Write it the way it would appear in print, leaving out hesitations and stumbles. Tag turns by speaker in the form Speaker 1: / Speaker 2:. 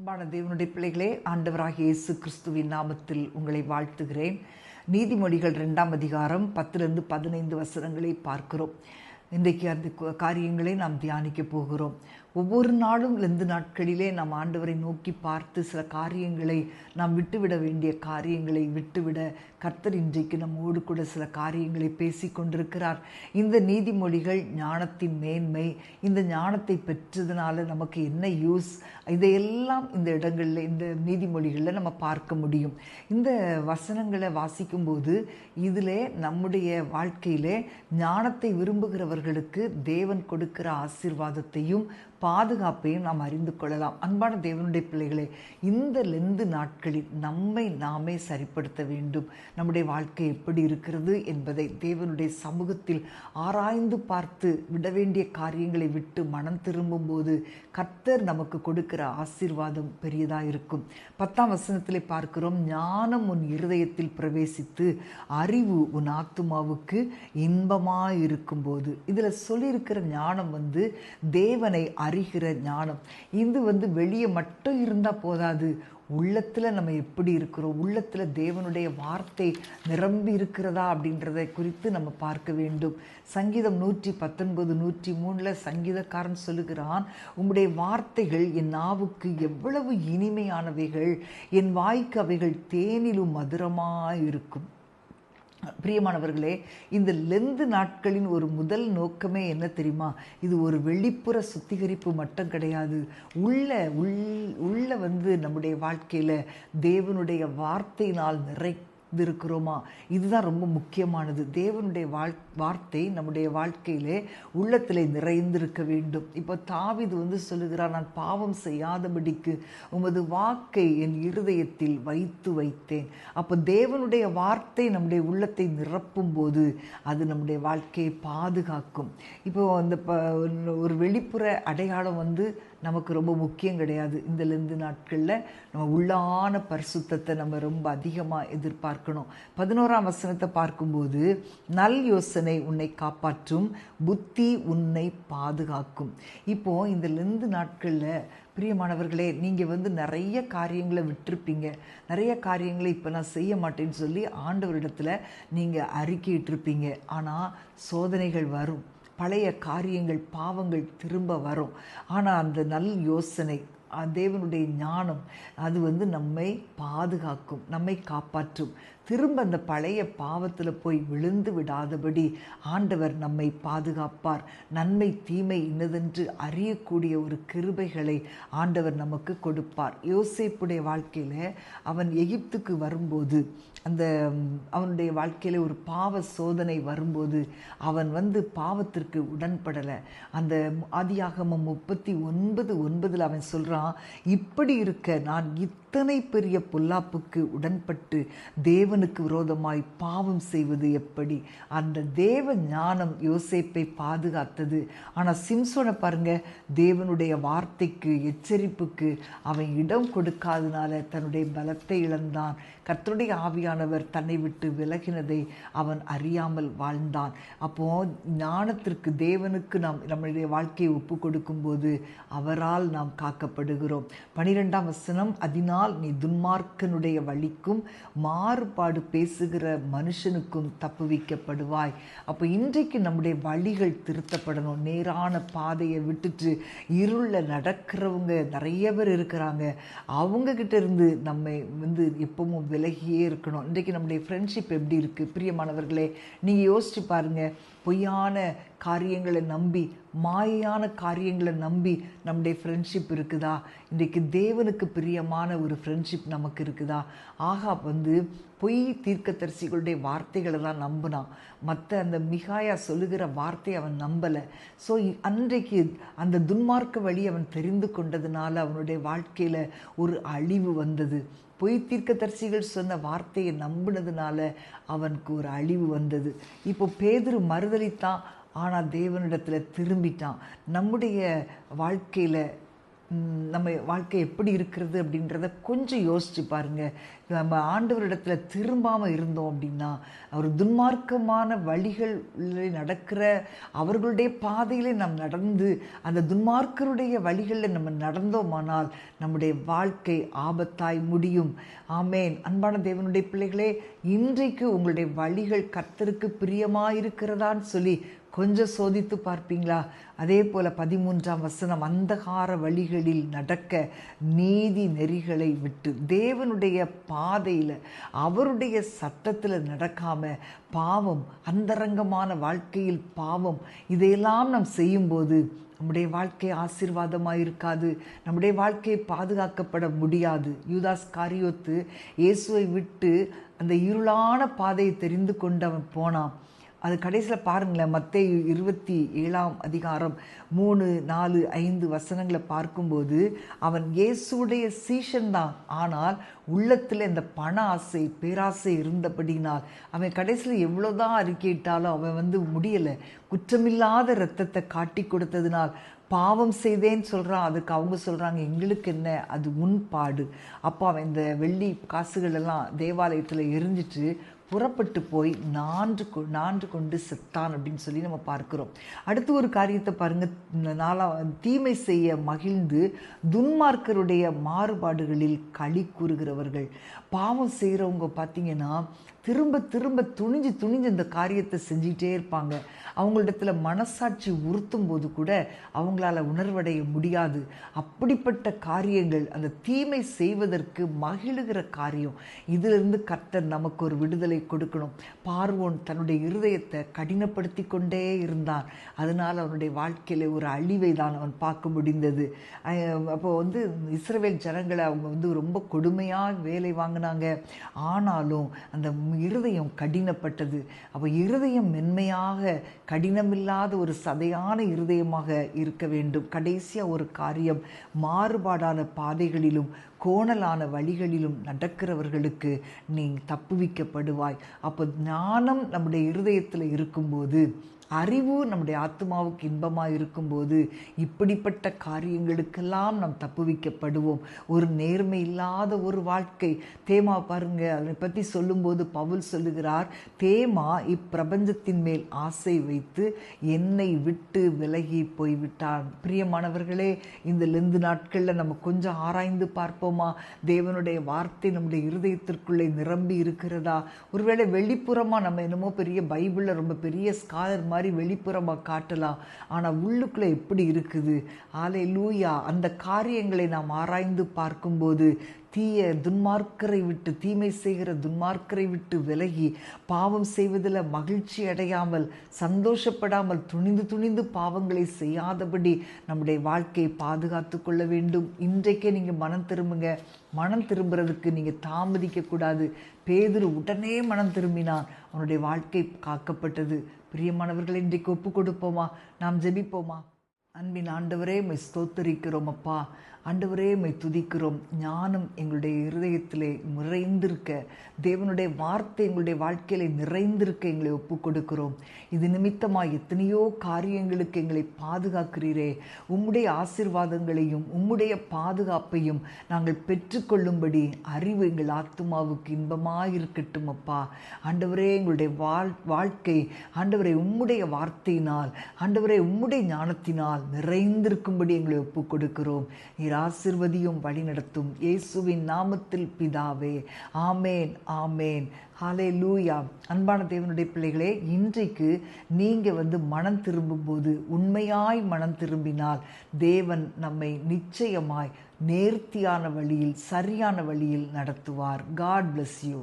Speaker 1: அன்பான தேவனுடைய பிள்ளைகளே, ஆண்டவராகிய இயேசு கிறிஸ்துவின் நாமத்தில் உங்களை வாழ்த்துகிறேன். நீதிமொழிகள் 2ஆம் அதிகாரம் 10-15 வசனங்களை பார்க்கிறோம். இன்றைக்கு அந்த காரியங்களை நாம் தியானிக்க போகிறோம். ஒவ்வொரு நாளும் லெந்து நாட்களிலே நாம் ஆண்டவரை நோக்கி பார்த்து சில காரியங்களை நாம் விட்டுவிட வேண்டிய காரியங்களை விட்டுவிட கர்த்தர் இன்றைக்கு நம்மோடு கூட சில காரியங்களை பேசி கொண்டிருக்கிறார். இந்த நீதிமொழிகள் ஞானத்தின் மேன்மை, இந்த ஞானத்தை பெற்றதுனால நமக்கு என்ன யூஸ், இதையெல்லாம் இந்த இடங்களில் இந்த நீதிமொழிகளில் நம்ம பார்க்க முடியும். இந்த வசனங்களை வாசிக்கும்போது இதிலே நம்முடைய வாழ்க்கையிலே ஞானத்தை விரும்புகிறவர்களுக்கு தேவன் கொடுக்கிற ஆசீர்வாதத்தையும் பாதுகாப்பையும் நாம் அறிந்து கொள்ளலாம். அன்பான தேவனுடைய பிள்ளைகளே, இந்த லெந்து நாட்களில் நம்மை நாமே சரிப்படுத்த வேண்டும். நம்முடைய வாழ்க்கை எப்படி இருக்கிறது என்பதை தேவனுடைய சமூகத்தில் ஆராய்ந்து பார்த்து விட வேண்டிய காரியங்களை விட்டு மனம் திரும்பும் போது கர்த்தர் நமக்கு கொடுக்கிற ஆசீர்வாதம் பெரியதாக இருக்கும். 10ஆம் வசனத்திலே பார்க்கிறோம், ஞானம் உன் இருதயத்தில் பிரவேசித்து அறிவு உன் ஆத்துமாவுக்கு இன்பமாயிருக்கும் போது. இதில் சொல்லியிருக்கிற ஞானம் தேவனை அறிகிற ஞானம். இது வெளியே மட்டும் இருந்தால் போதாது, உள்ளத்தில் நம்ம எப்படி இருக்கிறோம், உள்ளத்தில் தேவனுடைய வார்த்தை நிரம்பி இருக்கிறதா அப்படின்றதை குறித்து நம்ம பார்க்க வேண்டும். சங்கீதம் 119, 103 சங்கீதக்காரன் சொல்லுகிறான், உம்முடைய வார்த்தைகள் என் நாவுக்கு எவ்வளவு இனிமையானவைகள், என் வாய்க்கு அவைகள் தேனிலும் மதுரமாயிருக்கும். பிரியமானவர்களே, இந்த லெந்து நாட்களின் ஒரு முதல் நோக்கமே என்ன தெரியுமா? இது ஒரு வெளிப்புற சுத்திகரிப்பு மட்டும் கிடையாது. உள்ள நம்முடைய வாழ்க்கையில் தேவனுடைய வார்த்தையினால் இருக்கிறோமா, இதுதான் ரொம்ப முக்கியமானது. தேவனுடைய வார்த்தை நம்முடைய வாழ்க்கையிலே உள்ளத்திலே நிறைந்திருக்க வேண்டும். இப்போ தாவீது சொல்லுகிறார், நான் பாவம் செய்யாதபடிக்கு உமது வாக்கை என் இருதயத்தில் வைத்தேன். அப்போ தேவனுடைய வார்த்தை நம்முடைய உள்ளத்தை நிரப்பும் போது அது நம்முடைய வாழ்க்கையை பாதுகாக்கும். இப்போ அந்த ஒரு வெளிப்புற அடையாளம் நமக்கு ரொம்ப முக்கியம் கிடையாது. இந்த லெந்து நாட்களில் நம்ம உள்ளான பரிசுத்தத்தை நம்ம ரொம்ப அதிகமாக எதிர்பார்க்கணும். 11ஆம் வசனத்தை பார்க்கும்போது, நல் யோசனை உன்னை காப்பாற்றும், புத்தி உன்னை பாதுகாக்கும். இப்போது இந்த லெந்து நாட்களில் பிரியமானவர்களே, நீங்கள் நிறைய காரியங்களை விட்டுருப்பீங்க. நிறைய காரியங்களை இப்போ நான் செய்ய மாட்டேன்னு சொல்லி ஆண்டவரிடத்தில் நீங்கள் அறிக்கையிட்டிருப்பீங்க. ஆனால் சோதனைகள் வரும், பழைய காரியங்கள் பாவங்கள் திரும்ப வரும். ஆனால் அந்த நல் யோசனை, தேவனுடைய ஞானம் அது நம்மை பாதுகாக்கும், நம்மை காப்பாற்றும். திரும்ப அந்த பழைய பாவத்தில் போய் விழுந்து விடாதபடி ஆண்டவர் நம்மை பாதுகாப்பார். நன்மை தீமை இன்னதென்று அறியக்கூடிய ஒரு கிருபைகளை ஆண்டவர் நமக்கு கொடுப்பார். யோசேப்புடைய வாழ்க்கையில் அவன் எகிப்துக்கு வரும்போது, அவனுடைய வாழ்க்கையில் ஒரு பாவ சோதனை வரும்போது அவன் பாவத்திற்கு உடன்படலை. அந்த ஆதியாகமம் 39:9 அவன் சொல்கிறான், இப்படி இருக்க நான் இத்தனை பெரிய பொல்லாப்புக்கு உடன்பட்டு தேவனுக்கு விரோதமாய் பாவம் செய்வது எப்படி? அந்த தேவ ஞானம் யோசேப்பை பாதுகாத்தது. ஆனால் சிம்சோனை பாருங்க, தேவனுடைய வார்த்தைக்கு எச்சரிப்புக்கு அவன் இடம் கொடுக்காதனால தன்னுடைய பலத்தை இழந்தான். கர்த்தருடைய ஆவியானவர் தன்னை விட்டு விலகினதை அவன் அறியாமல் வாழ்ந்தான். அப்போ ஞானத்திற்கு, தேவனுக்கு நாம் நம்முடைய வாழ்க்கையை ஒப்பு கொடுக்கும்போது அவரால் நாம் காக்கப்படுகிறோம். 12ஆம் வசனம், அதனால் நீ துன்மார்க்கனுடைய வழிக்கும் மாறுபாடு பேசுகிற மனுஷனுக்கும் தப்புவிக்கப்படுவாய். அப்போ இன்றைக்கு நம்முடைய வழிகள் திருத்தப்படணும். நேரான பாதையை விட்டுட்டு இருளில் நடக்கிறவங்க நிறைய பேர் இருக்கிறாங்க. அவங்கக்கிட்ட இருந்து நம்ம எப்பவும் விலகியே இருக்கணும். இன்றைக்கு நம்முடைய ஃப்ரெண்ட்ஷிப் எப்படி இருக்குது? பிரியமானவர்களே, நீங்கள் யோசிச்சு பாருங்கள். பொய்யான காரியங்களை நம்பி, மாயான காரியங்களை நம்பி நம்முடைய ஃப்ரெண்ட்ஷிப் இருக்குதா? இன்றைக்கு தேவனுக்கு பிரியமான ஒரு ஃப்ரெண்ட்ஷிப் நமக்கு இருக்குதா? ஆகாப் பொய் தீர்க்கதரிசிகளுடைய வார்த்தைகளை தான் நம்பினான். மற்ற அந்த மிகாயா சொல்லுகிற வார்த்தையை அவன் நம்பலை. ஸோ அன்றைக்கு அந்த துன்மார்க்க வழி அவன் தெரிந்து கொண்டதுனால அவனுடைய வாழ்க்கையில் ஒரு அழிவு வந்தது. பொய் தீர்க்கதரிசிகள் சொன்ன வார்த்தையை நம்பினதுனால அவனுக்கு ஒரு அழிவு வந்தது. இப்போ பேதுரு மறுதலித்தான், ஆனால் தேவனிடத்தில் திரும்பிட்டான். நம்முடைய வாழ்க்கையில் நம்ம வாழ்க்கை எப்படி இருக்கிறது அப்படின்றத கொஞ்சம் யோசிச்சு பாருங்கள். நம்ம ஆண்டவரிடத்தில் திரும்பாமல் இருந்தோம் அப்படின்னா, அவர் துன்மார்க்கமான வழிகளில் நடக்கிற அவர்களுடைய பாதையிலே நாம் நடந்து அந்த துன்மார்க்கருடைய வழிகளில் நம்ம நடந்தோமானால் நம்முடைய வாழ்க்கை ஆபத்தாய் முடியும். ஆமேன். அன்பான தேவனுடைய பிள்ளைகளே, இன்றைக்கு உங்களுடைய வழிகள் கர்த்தருக்கு பிரியமாயிருக்கிறதான்னு சொல்லி கொஞ்சம் சோதித்து பார்ப்பீங்களா? அதே போல் 13ஆம் வசனம், அந்தகார வழிகளில் நடக்க நீதி நெறிகளை விட்டு தேவனுடைய பாதையில் அவருடைய சத்தத்தில் நடக்காம பாவம், அந்தரங்கமான வாழ்க்கையில் பாவம், இதையெல்லாம் நாம் செய்யும்போது நம்முடைய வாழ்க்கை ஆசீர்வாதமாக இருக்காது. நம்முடைய வாழ்க்கையை பாதுகாக்கப்பட முடியாது. யூதாஸ் காரியோத்து இயேசுவை விட்டு அந்த இருளான பாதையை தெரிந்து கொண்டு அவன் போனான். அது கடைசியில் பாருங்களேன், மத்தேயு 27ஆம் அதிகாரம் 3, 4, 5 வசனங்களை பார்க்கும்போது அவன் இயேசுடைய சீஷன்தான். ஆனால் உள்ளத்தில் இந்த பண ஆசை, பேராசை இருந்தபடினால் அவன் கடைசியில் எவ்வளோதான் அறிக்கையிட்டாலும் அவன் முடியலை. குற்றமில்லாத இரத்தத்தை காட்டி கொடுத்ததினால் பாவம் செய்தேன்னு சொல்கிறான். அதுக்கு அவங்க சொல்கிறாங்க, எங்களுக்கு என்ன, அது முன்பாடு. அப்போ அவன் இந்த வெள்ளி காசுகள் எல்லாம் தேவாலயத்தில் எரிஞ்சிட்டு புறப்பட்டு போய் நான்று கொண்டு செத்தான் அப்படின்னு சொல்லி நம்ம பார்க்கிறோம். அடுத்து ஒரு காரியத்தை பாருங்கள், தீமை செய்ய மகிழ்ந்து துன்மார்க்கருடைய மாறுபாடுகளில் களி கூறுகிறவர்கள். பாவம் செய்கிறவங்க பார்த்தீங்கன்னா திரும்ப திரும்ப துணிஞ்சு இந்த காரியத்தை செஞ்சிட்டே இருப்பாங்க. அவங்களிடத்துல மனசாட்சி உறுத்தும் போது கூட அவங்களால உணர்வடைய முடியாது. அப்படிப்பட்ட காரியங்கள், அந்த தீமை செய்வதற்கு மகிழுகிற காரியம், இதிலிருந்து கர்த்தர் நமக்கு ஒரு விடுதலை கொடுக்கணும். பார்வோன் தன்னுடைய இருதயத்தை கடினப்படுத்தி கொண்டே இருந்தான். அதனால் அவனுடைய வாழ்க்கையில் ஒரு அழிவை தான் அவன் பார்க்க முடிந்தது. அப்போ இஸ்ரவேல் ஜனங்களை அவங்க ரொம்ப கொடுமையாக வேலை வாங்கினாங்க. ஆனாலும் அந்த இருதயம் கடினப்பட்டது. அப்போ இருதயம் மென்மையாக, கடினமில்லாத ஒரு சதையான இருதயமாக இருக்க வேண்டும். கடைசியாக ஒரு காரியம், மாறுபாடான பாதைகளிலும் கோணலான வழிகளிலும் நடக்கிறவர்களுக்கு நீ தப்புவிக்கப்படுவாய். அப்போ ஞானம் நம்முடைய இருதயத்தில் இருக்கும்போது, அறிவு நம்முடைய ஆத்மாவுக்கு இன்பமாக இருக்கும்போது இப்படிப்பட்ட காரியங்களுக்கெல்லாம் நாம் தப்புவிக்கப்படுவோம். ஒரு நேர்மை இல்லாத ஒரு வாழ்க்கை. தேமா பாருங்க, அதை பற்றி சொல்லும்போது பவுல் சொல்லுகிறார், தேமா இப்பிரபஞ்சத்தின் மேல் ஆசை வைத்து என்னை விட்டு விலகி போய்விட்டான். பிரியமானவர்களே, இந்த லெந்து நாட்களில் நம்ம கொஞ்சம் ஆராய்ந்து பார்ப்போமா? தேவனுடைய வார்த்தை நம்முடைய இருதயத்திற்குள்ளே நிரம்பி இருக்கிறதா? ஒருவேளை வெளிப்புறமாக நம்ம என்னமோ பெரிய பைபிளில் ரொம்ப பெரிய ஸ்காலர் மாதிரி வெளிப்புறமாக காட்டலாம். ஆனால் உள்ளுக்குள்ளே எப்படி இருக்குது? அல்லேலூயா. அந்த காரியங்களை நாம் ஆராய்ந்து பார்க்கும்போது துன்மார்க்கரை விட்டு, தீமை செய்கிற துன்மார்க்கரை விட்டு விலகி பாவம் செய்வதில் மகிழ்ச்சி அடையாமல், சந்தோஷப்படாமல், துணிந்து பாவங்களை செய்யாதபடி நம்முடைய வாழ்க்கையை பாதுகாத்து கொள்ள வேண்டும். இன்றைக்கே நீங்கள் மனம் திரும்புங்க. மனம் திரும்புறதுக்கு நீங்கள் தாமதிக்கக்கூடாது. பேதுரு உடனே மனம் திரும்பினான், அவனுடைய வாழ்க்கை காக்கப்பட்டது. பிரியமானவர்களை, இன்றைக்கு ஒப்பு கொடுப்போமா? நாம் ஜெபிப்போமா? அன்பின் ஆண்டவரே, உம்மை ஸ்தோத்தரிக்கிறோம் அப்பா. ஆண்டவரே, உம்மை துதிக்கிறோம். ஞானம் எங்களுடைய இருதயத்திலே நிறைந்திருக்க, தேவனுடைய வார்த்தை எங்களுடைய வாழ்க்கையில நிறைந்திருக்க எங்களை ஒப்பு கொடுக்கிறோம். இது நிமித்தமாக எத்தனையோ காரியங்களுக்கு எங்களை பாதுகாக்கிறீரே. உம்முடைய ஆசீர்வாதங்களையும் உம்முடைய பாதுகாப்பையும் நாங்கள் பெற்றுக்கொள்ளும்படி அறிவு எங்கள் ஆத்துமாவுக்கு இன்பமாக இருக்கட்டும் அப்பா. ஆண்டவரே, எங்களுடைய வாழ்க்கை ஆண்டவரே உம்முடைய வார்த்தையினால், ஆண்டவரே உம்முடைய ஞானத்தினால் நிறைந்திருக்கும்படி எங்களை ஒப்பு கொடுக்கிறோம். நீர் ஆசீர்வதியும் வழி நடத்தும். இயேசுவின் நாமத்தில் பிதாவே, ஆமேன், ஆமேன். ஹல்லேலூயா. அன்பான தேவனுடைய பிள்ளைகளே, இன்றைக்கு நீங்கள் மனம் திரும்பும்போது, உண்மையாய் மனம் திரும்பினால் தேவன் நம்மை நிச்சயமாய் நேர்த்தியான வழியில், சரியான வழியில் நடத்துவார். God bless you.